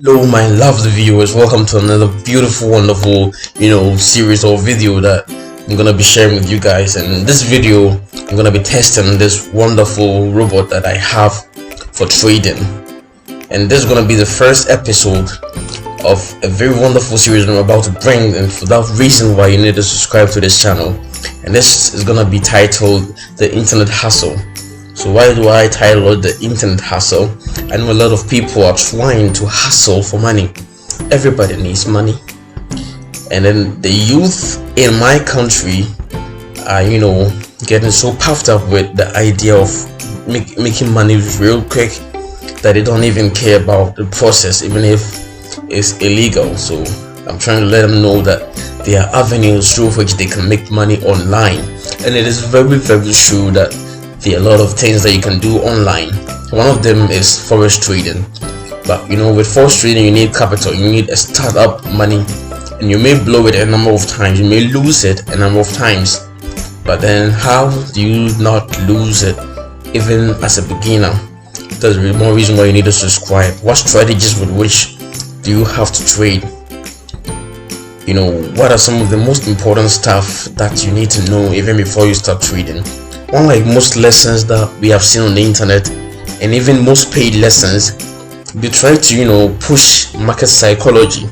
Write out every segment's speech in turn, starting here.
Hello my lovely viewers, welcome to another beautiful wonderful series or video that I'm gonna be sharing with you guys. And in this video I'm gonna be testing this wonderful robot that I have for trading, and this is gonna be the first episode of a very wonderful series I'm about to bring, and for that reason why you need to subscribe to this channel. And this is gonna be titled The Internet Hustle. So why do I title it The Internet Hustle? I know a lot of people are trying to hustle for money. Everybody needs money, and then the youth in my country are getting so puffed up with the idea of making money real quick that they don't even care about the process, even if it's illegal. So I'm trying to let them know that there are avenues through which they can make money online, and it is very true that there are a lot of things that you can do online. One of them is forex trading, but with forex trading you need capital, you need a startup money, and you may blow it a number of times, you may lose it a number of times, but then how do you not lose it even as a beginner? There's more reason why you need to subscribe. What strategies with which do you have to trade? What are some of the most important stuff that you need to know even before you start trading? Unlike most lessons that we have seen on the internet, and even most paid lessons, they try to push market psychology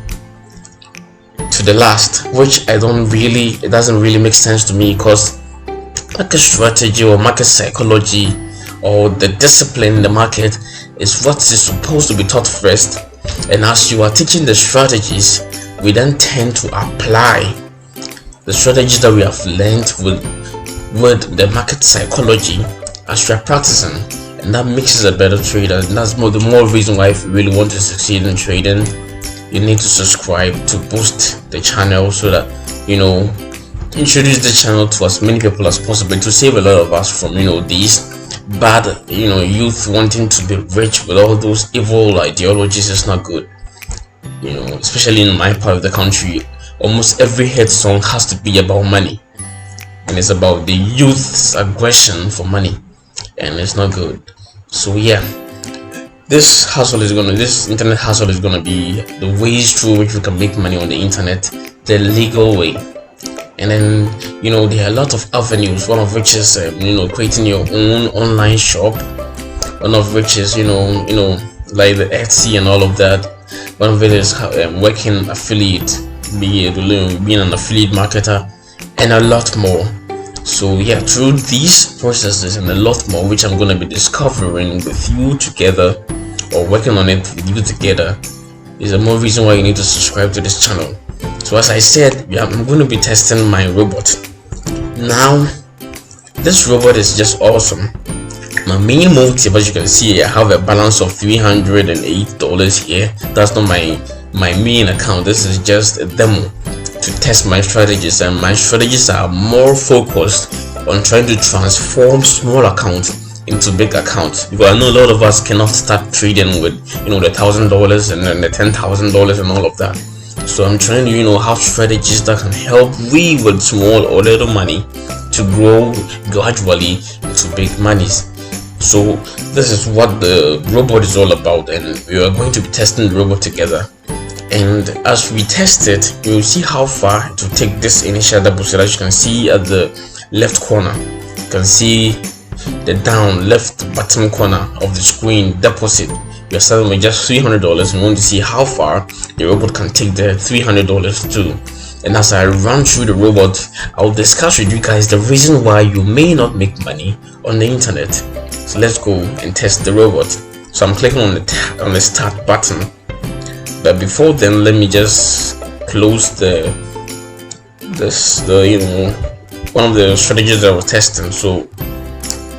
to the last, which it doesn't really make sense to me, because market strategy or market psychology or the discipline in the market is what is supposed to be taught first, and as you are teaching the strategies, we then tend to apply the strategies that we have learned with the market psychology as we are practicing, and that makes us a better trader. And that's the more reason why, if you really want to succeed in trading, you need to subscribe to boost the channel, so that introduce the channel to as many people as possible, to save a lot of us from these bad youth wanting to be rich with all those evil ideologies. Is not good. Especially in my part of the country, almost every hit song has to be about money, and it's about the youth's aggression for money, and it's not good. So yeah, this internet hustle is gonna be the ways through which we can make money on the internet the legal way. And then there are a lot of avenues, one of which is creating your own online shop, one of which is like the Etsy and all of that. One of it is working affiliate, being an affiliate marketer, and a lot more. So yeah, through these processes and a lot more, which I'm going to be discovering with you together, or working on it with you together, is the more reason why you need to subscribe to this channel. So as I said, I'm going to be testing my robot. Now this robot is just awesome. My main motive, as you can see, I have a balance of $308 here. That's not my main account. This is just a demo to test my strategies, and my strategies are more focused on trying to transform small accounts into big accounts, because I know a lot of us cannot start trading with the $1,000 and then the $10,000 and all of that. So I'm trying to have strategies that can help we with small or little money to grow gradually into big monies. So this is what the robot is all about, and we are going to be testing the robot together. And as we test it, you will see how far to take this initial deposit. As you can see at the left corner, you can see the down left bottom corner of the screen, deposit. We are starting with just $300, and we want to see how far the robot can take the $300 to. And as I run through the robot, I'll discuss with you guys the reason why you may not make money on the internet. So let's go and test the robot. So I'm clicking on the start button, but before then, let me just close one of the strategies that I was testing. So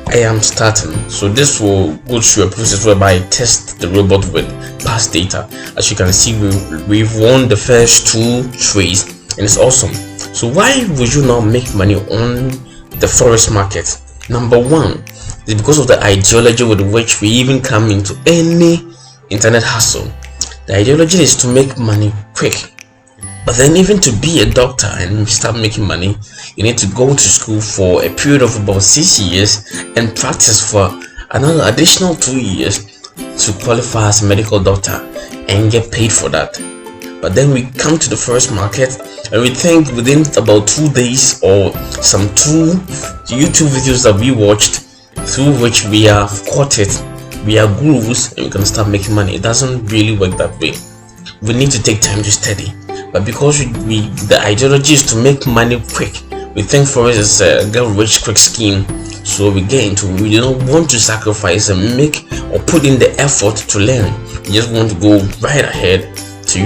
I am starting. So this will go through a process whereby I test the robot with past data. As you can see, we've won the first 2 trades, and it's awesome. So why would you not make money on the forex market? Number one is because of the ideology with which we even come into any internet hustle. The ideology is to make money quick, but then even to be a doctor and start making money, you need to go to school for a period of about 6 years and practice for another additional 2 years to qualify as a medical doctor and get paid for that. But then we come to the Forex market and we think within about 2 days or some 2 YouTube videos that we watched, through which we have caught it, we are gurus and we can start making money. It doesn't really work that way. We need to take time to study. But because the ideology is to make money quick, we think Forex is a get rich quick scheme. So we get into, we don't want to sacrifice and make or put in the effort to learn. We just want to go right ahead to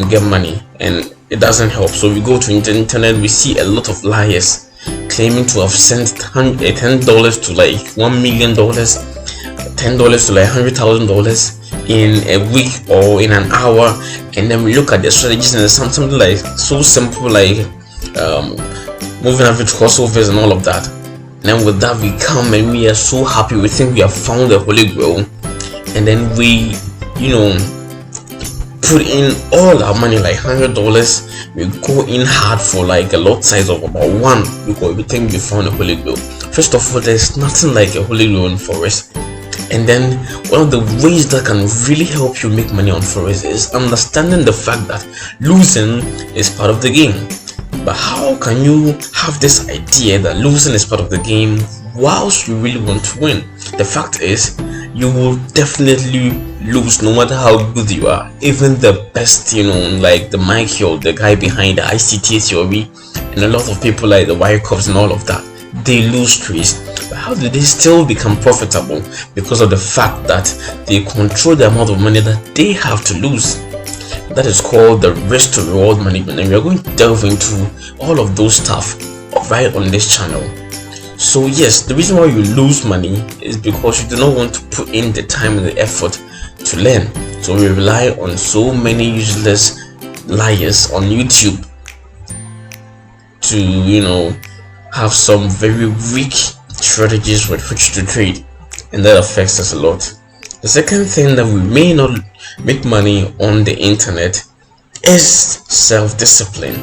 get money, and it doesn't help. So we go to the internet, we see a lot of liars claiming to have sent $10 to like $1 million, $10 to like $100,000 in a week or in an hour. And then we look at their strategies and it's something like so simple, like moving average crossovers and all of that. And then with that we come and we are so happy, we think we have found the holy grail, and then we put in all our money, like $100. We go in hard for like a lot size of about 1 because we think we found a holy grail. First of all, there's nothing like a holy grail in Forex. And then one of the ways that can really help you make money on Forex is understanding the fact that losing is part of the game. But how can you have this idea that losing is part of the game whilst you really want to win? The fact is, you will definitely lose no matter how good you are. Even the best, like the Mike Hill, the guy behind the ICT theory, and a lot of people like the Wyckoffs and all of that, they lose trades. But how do they still become profitable? Because of the fact that they control the amount of money that they have to lose. That is called the risk to reward management, and we are going to delve into all of those stuff right on this channel. So yes, the reason why you lose money is because you do not want to put in the time and the effort to learn. So we rely on so many useless liars on YouTube to have some very weak strategies with which to trade, and that affects us a lot. The second thing that we may not make money on the internet is self-discipline.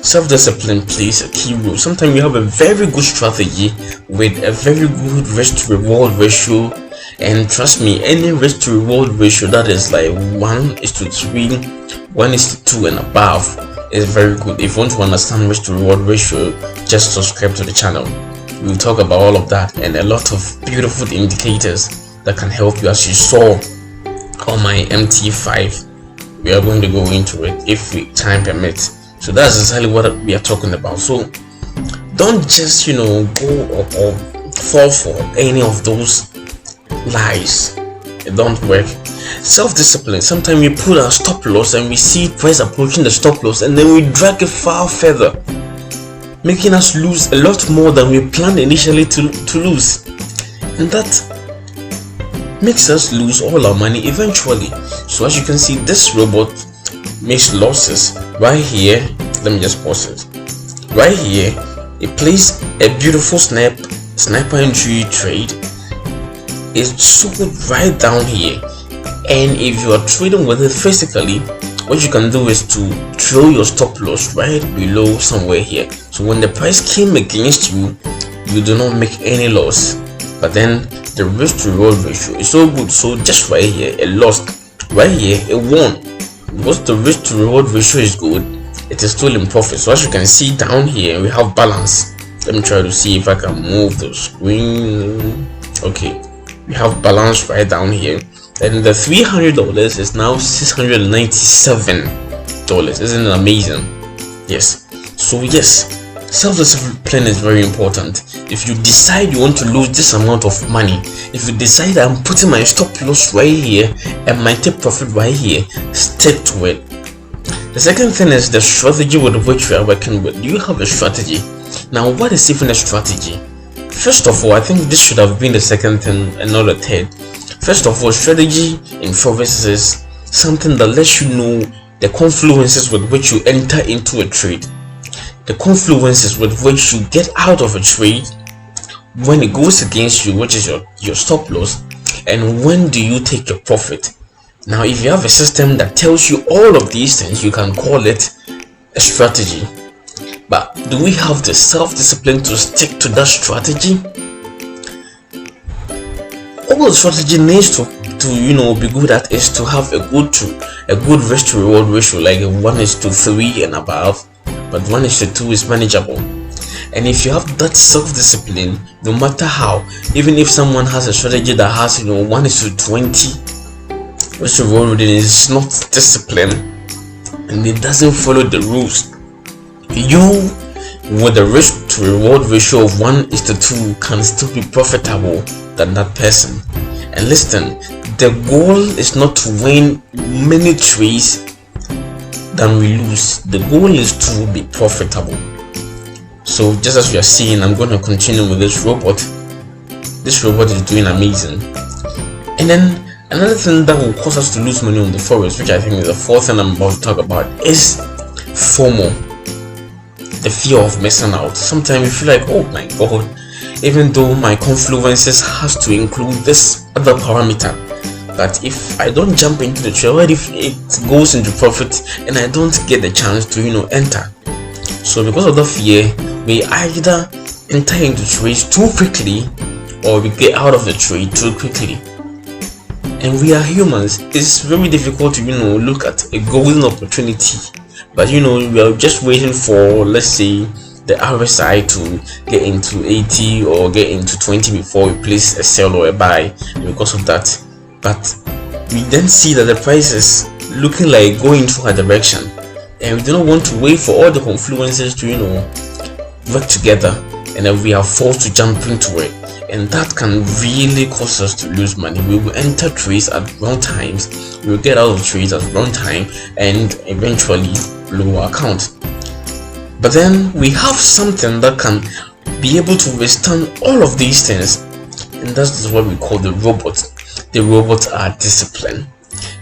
Self-discipline plays a key role. Sometimes you have a very good strategy with a very good risk to reward ratio, and trust me, any risk to reward ratio that is like 1:3, 1:2 and above is very good. If you want to understand risk to reward ratio, just subscribe to the channel. We'll talk about all of that and a lot of beautiful indicators that can help you, as you saw on my MT5. We are going to go into it if time permits. So that's exactly what we are talking about. So don't just go or fall for any of those lies. It don't work. Self-discipline. Sometimes we put our stop loss and we see price approaching the stop loss, and then we drag it far further, making us lose a lot more than we planned initially to lose, and that makes us lose all our money eventually. So as you can see, this robot makes losses right here. Let me just pause it. Right here, it plays a beautiful sniper entry trade. It's sold right down here, and if you are trading with it physically, what you can do is to throw your stop loss right below somewhere here. So when the price came against you, you do not make any loss. But then the risk to reward ratio is so good. So just right here, it lost. Right here, it won. Because the risk to reward ratio is good, it is still in profit. So as you can see down here, we have balance. Let me try to see if I can move the screen. Okay, we have balance right down here. And the $300 is now $697. Isn't it amazing? Yes. So yes, self-discipline is very important. If you decide you want to lose this amount of money, if you decide I'm putting my stop loss right here and my take profit right here, stick to it. The second thing is the strategy with which you are working with. Do you have a strategy? Now, what is even a strategy? First of all, I think this should have been the second thing and not the third. First of all, strategy in Forex is something that lets you know the confluences with which you enter into a trade, the confluences with which you get out of a trade when it goes against you, which is your stop loss, and when do you take your profit. Now, if you have a system that tells you all of these things, you can call it a strategy. But do we have the self-discipline to stick to that strategy? all the strategy needs to be good at is to have a good risk to reward ratio, like 1:3 and above, but 1:2 is manageable. And if you have that self-discipline, no matter how, even if someone has a strategy that has 1:20 risk to reward rating, is not disciplined and it doesn't follow the rules, you with a risk to reward ratio of 1:2 can still be profitable than that person. And listen, the goal is not to win many trades than we lose. The goal is to be profitable. So just as we are seeing, I'm going to continue with this robot. This robot is doing amazing. And then another thing that will cause us to lose money on the forex, which I think is the fourth thing I'm about to talk about, is FOMO, the fear of missing out. Sometimes you feel like, oh my god, even though my confluences has to include this other parameter, but if I don't jump into the trade, what if it goes into profit and I don't get the chance to enter? So because of the fear, we either enter into trades too quickly or we get out of the trade too quickly. And we are humans. It's very difficult to look at a golden opportunity, but we are just waiting for, let's say, the RSI to get into 80 or get into 20 before we place a sell or a buy. Because of that, but we then see that the price is looking like going into a direction, and we do not want to wait for all the confluences to work together, and then we are forced to jump into it, and that can really cause us to lose money. We will enter trades at wrong times, we will get out of trades at wrong time, and eventually blow our account. But then we have something that can be able to withstand all of these things, and that's what we call the robot. The robots are disciplined.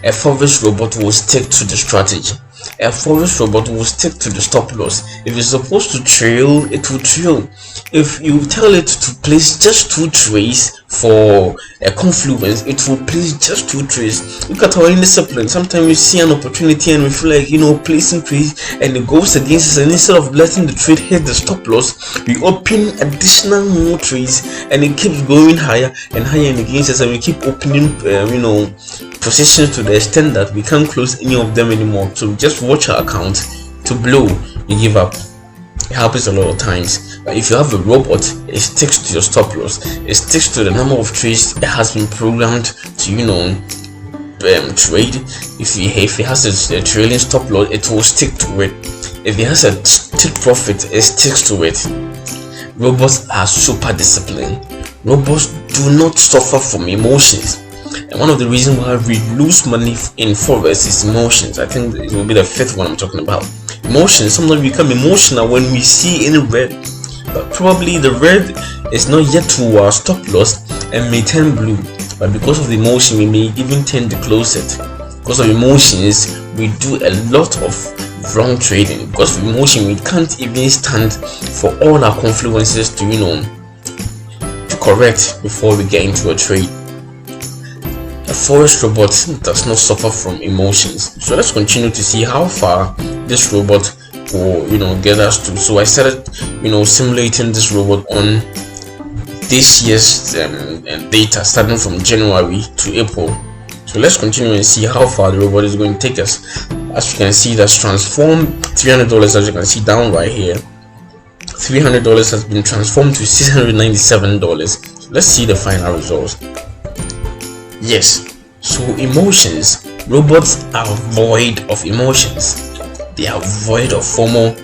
A forex robot will stick to the strategy. A forex robot will stick to the stop loss. If it's supposed to trail, it will trail. If you tell it to place just 2 trades for a confluence, it will place just 2 trades. Look at our indiscipline. Sometimes we see an opportunity and we feel like placing trades, and it goes against us, and instead of letting the trade hit the stop loss, we open additional more trades, and it keeps going higher and higher and against us, and we keep opening positions to the extent that we can't close any of them anymore. So we just watch our account to blow, we give up. It happens a lot of times. But if you have a robot, it sticks to your stop loss, it sticks to the number of trades it has been programmed to trade. If it has a trailing stop loss, it will stick to it. If it has a take profit, it sticks to it. Robots are super disciplined. Robots do not suffer from emotions. And one of the reasons why we lose money in forex is emotions. I think it will be the 5th one I'm talking about. Emotions. Sometimes we become emotional when we see any red, but probably the red is not yet to our stop loss and may turn blue, but because of the emotion we may even tend to close it. Because of emotions we do a lot of wrong trading. Because of emotion we can't even stand for all our confluences to correct before we get into a trade. A forex robot does not suffer from emotions. So let's continue to see how far this robot will get us to. So I started simulating this robot on this year's data, starting from January to April. So let's continue and see how far the robot is going to take us. As you can see, that's transformed $300, as you can see down right here. $300 has been transformed to $697. So let's see the final results. Yes, so emotions. Robots are void of emotions. They are void of FOMO.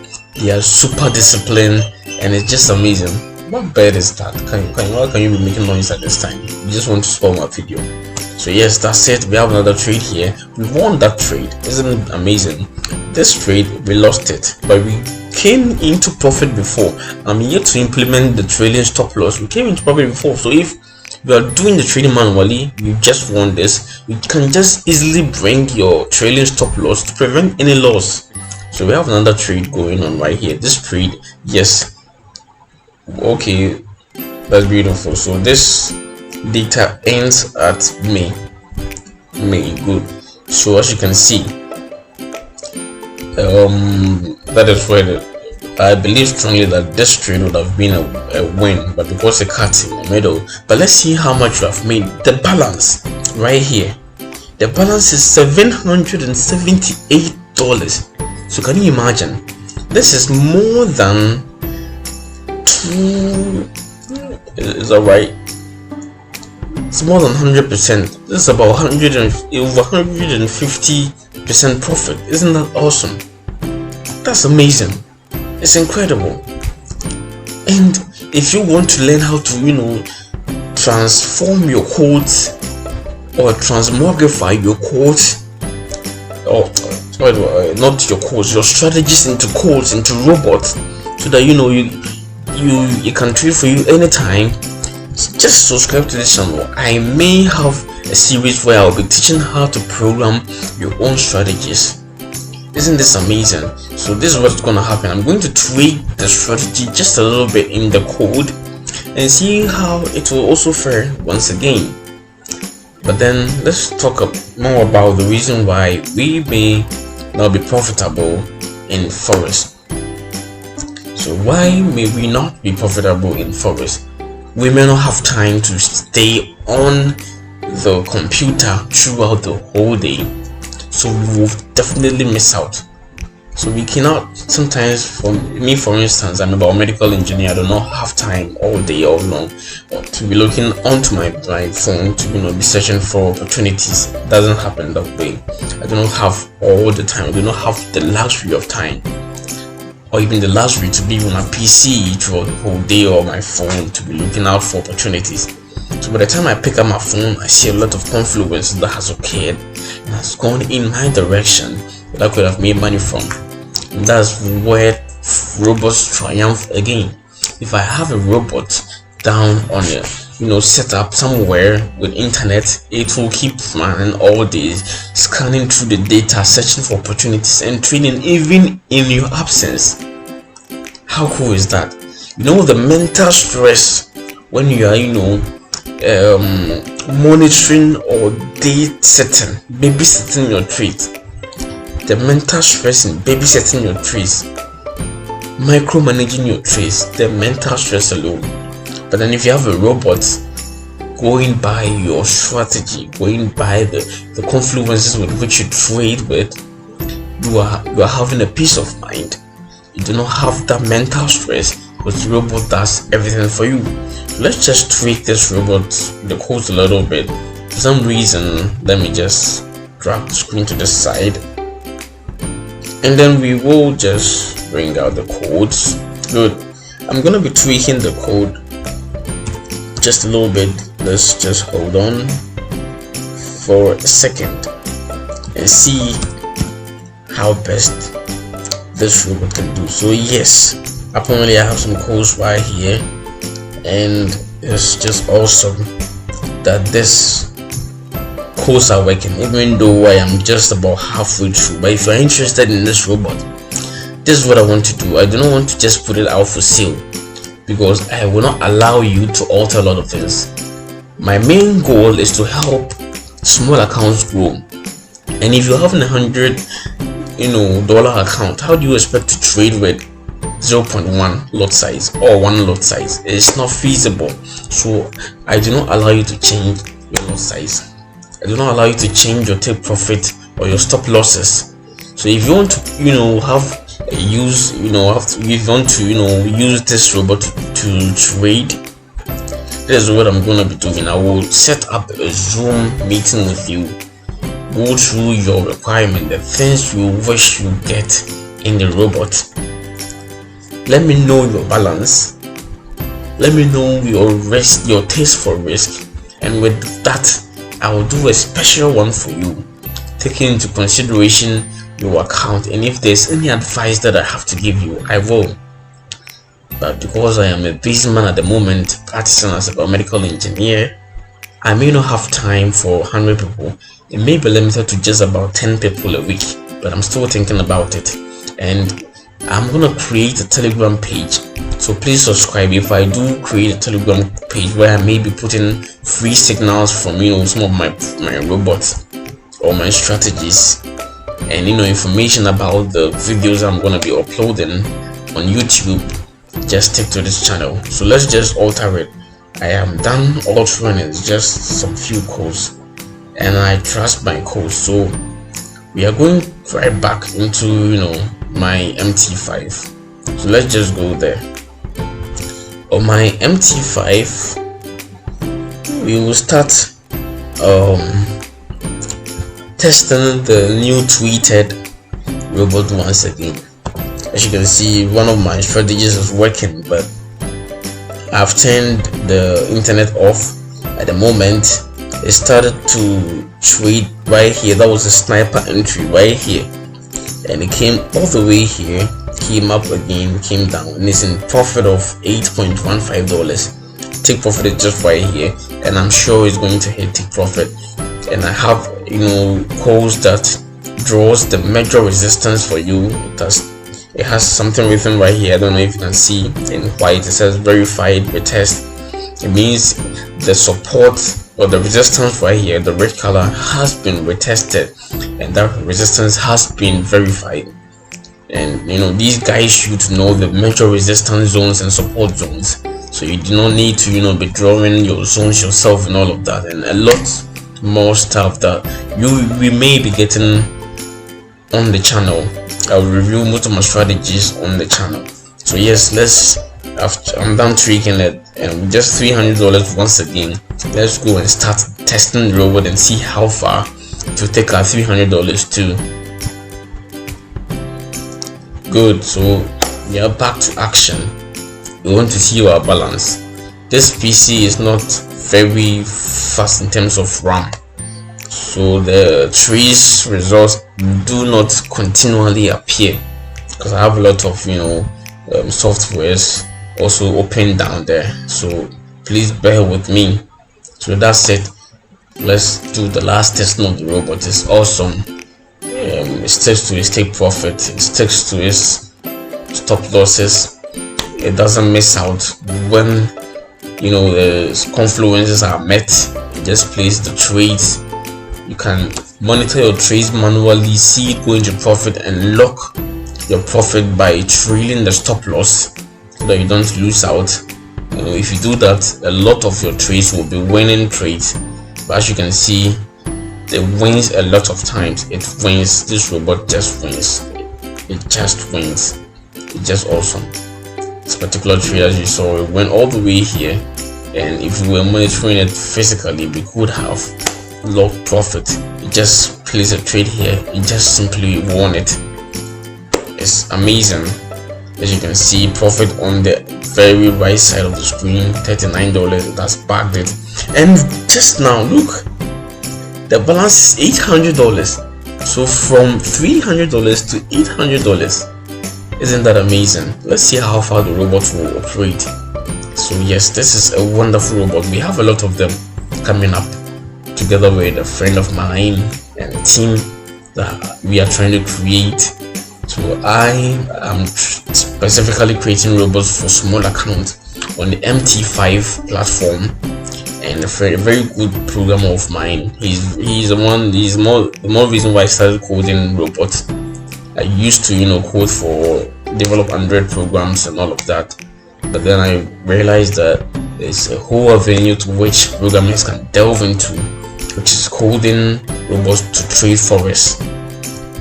They are super disciplined, and it's just amazing. What bad is that? Why can you be making noise at this time? You just want to spoil my video. So yes, that's it. We have another trade here. We won that trade. Isn't it amazing? This trade we lost it, but we came into profit before. I'm yet to implement the trailing stop loss. We came into profit before, so if you are doing the trading manually, you just want this, you can just easily bring your trailing stop loss to prevent any loss. So we have another trade going on right here. This trade, yes, okay, that's beautiful. So this data ends at May. Good. So as you can see, that is where I believe strongly that this trade would have been a win, but because it cut in the middle. But let's see how much you have made. The balance right here, the balance is $778. So can you imagine? This is more than is that right? It's more than 100%. This is about over 150% profit. Isn't that awesome? That's amazing. It's incredible. And if you want to learn how to, transform your codes or transmogrify your codes, or not your codes, your strategies into codes, into robots, so that you can trade for you anytime, just subscribe to this channel. I may have a series where I'll be teaching how to program your own strategies. Isn't this amazing? So this is what's gonna happen. I'm going to tweak the strategy just a little bit in the code and see how it will also fare once again. But then let's talk more about the reason why we may not be profitable in Forex. So why may we not be profitable in Forex? We may not have time to stay on the computer throughout the whole day, so we will definitely miss out. So we cannot, sometimes, for me for instance, I'm a biomedical engineer. I do not have time all day all long to be looking onto my phone to be searching for opportunities. It doesn't happen that way. I do not have all the time. I do not have the luxury of time, or even the luxury to be on a PC throughout the whole day, or my phone to be looking out for opportunities. So by the time I pick up my phone, I see a lot of confluence that has occurred and has gone in my direction that I could have made money from. And that's where robots triumph again. If I have a robot down on a set up somewhere with internet, it will keep running all day, scanning through the data, searching for opportunities and trading even in your absence. How cool is that? The mental stress when you are monitoring or babysitting your trades. The mental stress in babysitting your trades, micromanaging your trades, the mental stress alone. But then if you have a robot going by your strategy, going by the confluences with which you trade with, you are having a peace of mind. You do not have that mental stress, because the robot does everything for you. Let's just tweak this robot, the code a little bit. For some reason, let me just drag the screen to the side, and then we will just bring out the codes. Good. I'm gonna be tweaking the code just a little bit. Let's just hold on for a second and see how best this robot can do. So yes, apparently I have some codes right here, and it's just awesome that this codes are working, even though I am just about halfway through. But if you're interested in this robot, this is what I want to do. I do not want to just put it out for sale, because I will not allow you to alter a lot of things. My main goal is to help small accounts grow. And if you have $100 dollar account, how do you expect to trade with 0.1 lot size or 1 lot size? It's not feasible. So I do not allow you to change your lot size. I do not allow you to change your take profit or your stop losses. So if you want to if you want to use this robot to trade, this is what I'm gonna be doing. I will set up a Zoom meeting with you, go through your requirement, the things you wish you get in the robot. Let me know your balance, let me know your risk, your taste for risk, and with that I will do a special one for you, taking into consideration your account, and if there's any advice that I have to give you, I will. But because I am a busy man at the moment, practicing as a biomedical engineer, I may not have time for 100 people. It may be limited to just about 10 people a week, but I'm still thinking about it. And I'm gonna create a Telegram page, so please subscribe. If I do create a Telegram page where I may be putting free signals from some of my robots or my strategies, and information about the videos I'm gonna be uploading, on YouTube, just stick to this channel. So let's just alter it. I am done altering it, just some few codes, and I trust my code. So we are going right back into my MT5. So let's just go there. On my MT5, we will start testing the new tweeted robot once again. As you can see, one of my strategies is working, but I've turned the internet off at the moment. It started to trade right here. That was a sniper entry right here, and it came all the way here, came up again, came down, and it's in profit of $8.15. Take profit is just right here, and I'm sure it's going to hit take profit. And I have codes that draws the major resistance for you. It has something written right here. I don't know if you can see in white. It says verified retest. It means the support or the resistance right here, the red color, has been retested, and that resistance has been verified. And these guys should know the major resistance zones and support zones, so you do not need to be drawing your zones yourself and all of that, and a lot more stuff that we may be getting on the channel. I'll review most of my strategies on the channel. So yes, I'm done tweaking it, and with just $300 once again, let's go and start testing the robot and see how far to take our $300 to. Good, so we are back to action. We want to see our balance. This PC is not very fast in terms of RAM, so the trace results do not continually appear, because I have a lot of softwares also open down there, so please bear with me. So that's it. Let's do the last testing of the robot. It's awesome. It sticks to its take profit, it sticks to its stop losses, it doesn't miss out when the confluences are met. It just plays the trades. You can monitor your trades manually, see it go into profit, and lock your profit by trailing the stop loss so that you don't lose out. If you do that, a lot of your trades will be winning trades. But as you can see, it wins a lot of times. It wins. This robot just wins. It just wins. It's just awesome. This particular trade, as you saw, it went all the way here, and if we were monitoring it physically, we could have locked profit. It just plays a trade here, it just simply won it. It's amazing. As you can see, profit on the very right side of the screen, $39. That's backed it, and just now look, the balance is $800. So from $300 to $800. Isn't that amazing? Let's see how far the robot will operate. So yes, this is a wonderful robot. We have a lot of them coming up, together with a friend of mine and a team that we are trying to create. So I am specifically creating robots for small accounts on the MT5 platform, and a very good programmer of mine. He's the more reason why I started coding robots. I used to code for develop Android programs and all of that, but then I realized that there's a whole avenue to which programmers can delve into, which is coding robots to trade Forex.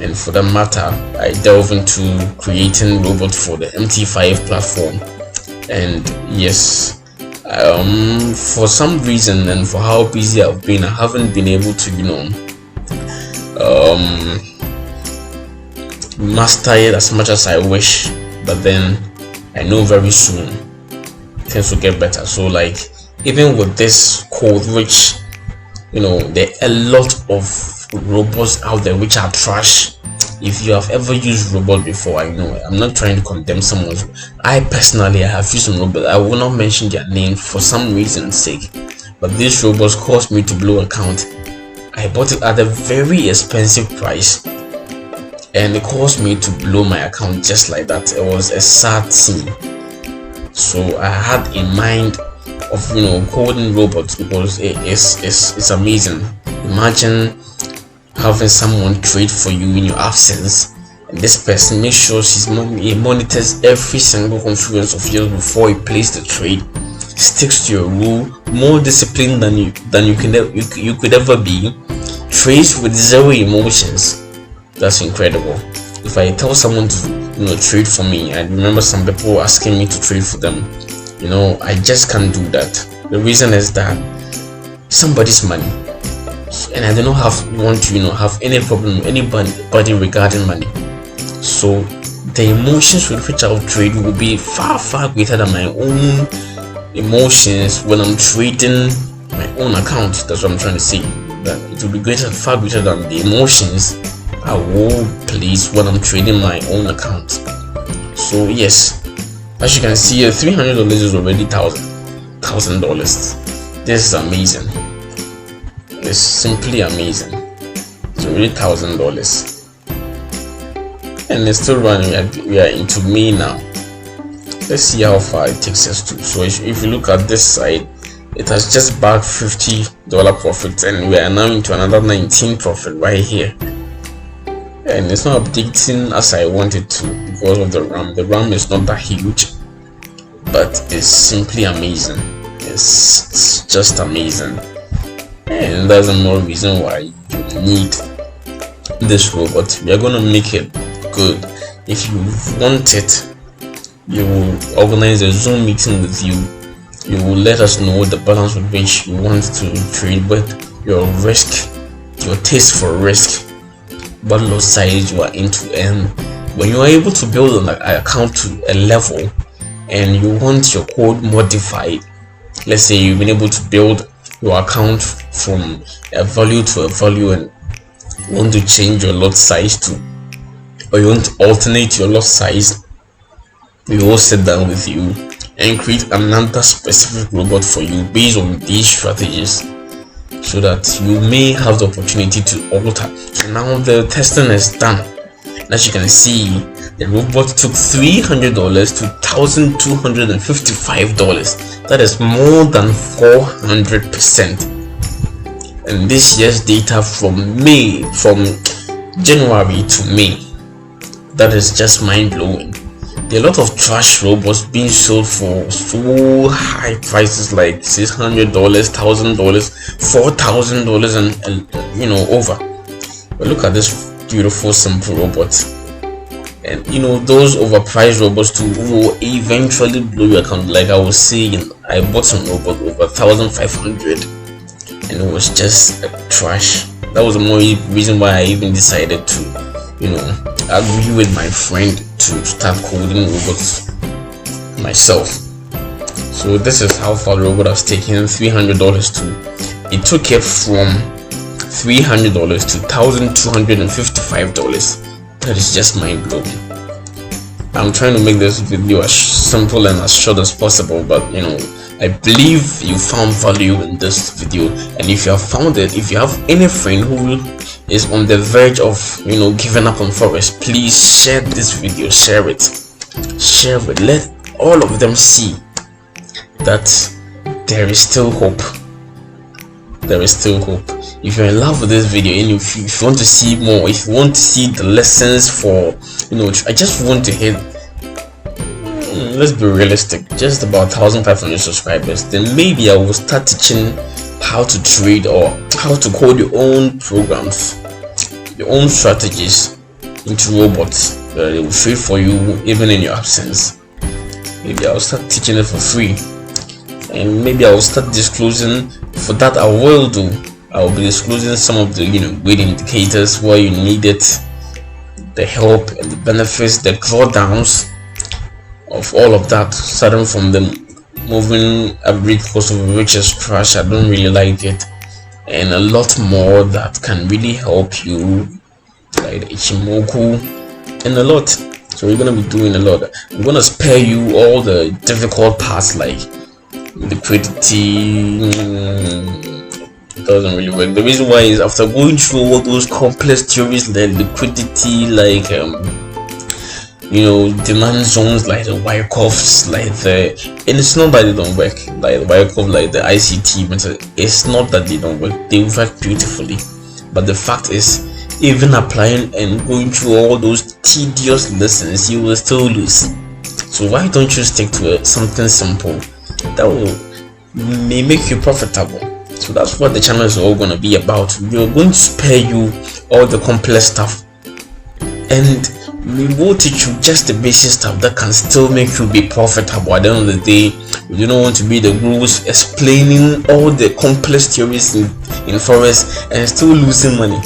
And for that matter, I delve into creating robots for the MT5 platform. And yes, for some reason, and for how busy I've been, I haven't been able to master it as much as I wish, but then I know very soon things will get better. So like, even with this code, which there are a lot of robots out there which are trash. If you have ever used robot before, I know I'm not trying to condemn someone. I personally have used some robots. I will not mention their name for some reason's sake, but these robots caused me to blow account. I bought it at a very expensive price, and it caused me to blow my account just like that. It was a sad scene. So I had in mind of coding robots, because it's amazing. Imagine having someone trade for you in your absence, and this person makes sure he monitors every single confluence of yours before he plays the trade, sticks to your rule, more disciplined than you could ever be, trades with zero emotions. That's incredible. If I tell someone to trade for me, I remember some people asking me to trade for them. I just can't do that. The reason is that somebody's money, and I do not want to have any problem with anybody regarding money. So the emotions with which I'll trade will be far greater than my own emotions when I'm trading my own account. That's what I'm trying to say, that it will be far greater than the emotions I will place when I'm trading my own account. So yes, as you can see, $300 is already $1,000. This is amazing. It's simply amazing. It's already $1,000, and it's still running. We are into May now. Let's see how far it takes us to. So if you look at this side, it has just bagged $50 profit, and we are now into another 19 profit right here. And it's not updating as I want it to because of the RAM. The RAM is not that huge, but it's simply amazing. It's just amazing, and that's more reason why you need this robot. We are gonna make it good. If you want it, you will organize a Zoom meeting with you. You will let us know the balance with which you want to trade, but your risk, your taste for risk, what lot size you are into. And when you are able to build an account to a level and you want your code modified, let's say you've been able to build your account from a value to a value and you want to change your lot size to, or you want to alternate your lot size, we will sit down with you and create another specific robot for you based on these strategies, so that you may have the opportunity to alter. So now the testing is done. As you can see, the robot took $300 to $1,255. That is more than 400%. And this year's data from January to May, that is just mind-blowing. There are a lot of trash robots being sold for so high prices, like $600, $1,000, $4,000, and over. But look at this beautiful simple robot. And those overpriced robots too will eventually blow your account. Like I was saying, I bought some robot over 1,500 and it was just trash. That was the more reason why I even decided to agree with my friend to start coding robots myself. So this is how far the robot has taken $300 to. It took it from $300 to $1,255. That is just mind blowing. I'm trying to make this video as simple and as short as possible, but I believe you found value in this video. And if you have found it, if you have any friend who is on the verge of giving up on Forex, please share this video. Share it, let all of them see that there is still hope. If you're in love with this video and if you want to see more, if you want to see the lessons for I just want to hit, let's be realistic, just about 1,500 subscribers, then maybe I will start teaching how to trade or how to code your own programs, your own strategies into robots that they will trade for you even in your absence. Maybe I'll start teaching it for free, and maybe I'll start disclosing. For that, I will be disclosing some of the great indicators where you need it, the help and the benefits, the drawdowns of all of that, starting from the moving average cost of which is trash. I don't really like it, and a lot more that can really help you, like Ichimoku and a lot. So we're gonna be doing a lot. I'm gonna spare you all the difficult parts like liquidity. It doesn't really work. The reason why is after going through all those complex theories like liquidity, like demand zones, like the Wyckoffs, and it's not that they don't work, like the Wyckoff, like the ICT method. It's not that they don't work, they work beautifully, but the fact is even applying and going through all those tedious lessons, you will still lose. So why don't you stick to something simple that may make you profitable? So that's what the channel is all going to be about. We're going to spare you all the complex stuff, and we will teach you just the basic stuff that can still make you be profitable. At the end of the day, we don't want to be the gurus explaining all the complex theories in forex and still losing money.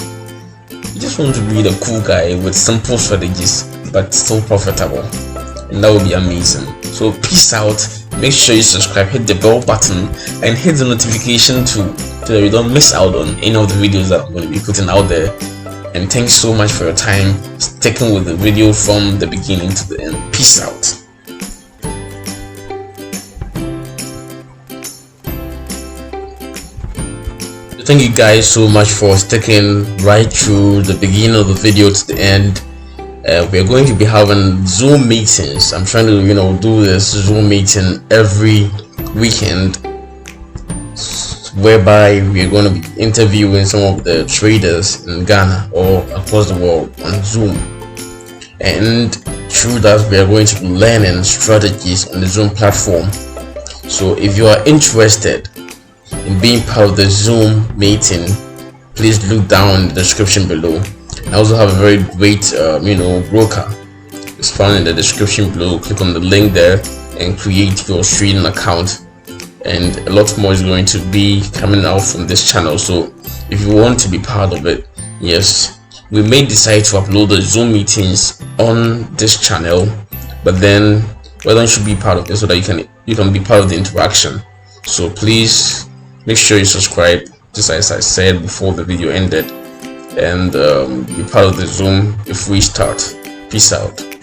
You just want to be the cool guy with simple strategies but still profitable, and that would be amazing. So peace out. Make sure you subscribe, hit the bell button, and hit the notification too, so that you don't miss out on any of the videos that I'm going to be putting out there. And thanks so much for your time sticking with the video from the beginning to the end. Peace out. Thank you guys so much for sticking right through the beginning of the video to the end. We're going to be having Zoom meetings. I'm trying to do this Zoom meeting every weekend, whereby we're going to be interviewing some of the traders in Ghana or across the world on Zoom, and through that we are going to be learning strategies on the Zoom platform. So if you are interested in being part of the Zoom meeting, please look down in the description below. I also have a very great broker. It's found in the description below. Click on the link there and create your trading account, and a lot more is going to be coming out from this channel. So if you want to be part of it, yes, we may decide to upload the Zoom meetings on this channel, but then why don't you be part of it so that you can be part of the interaction. So please make sure you subscribe, just as I said before the video ended, and be part of the Zoom if we start. Peace out.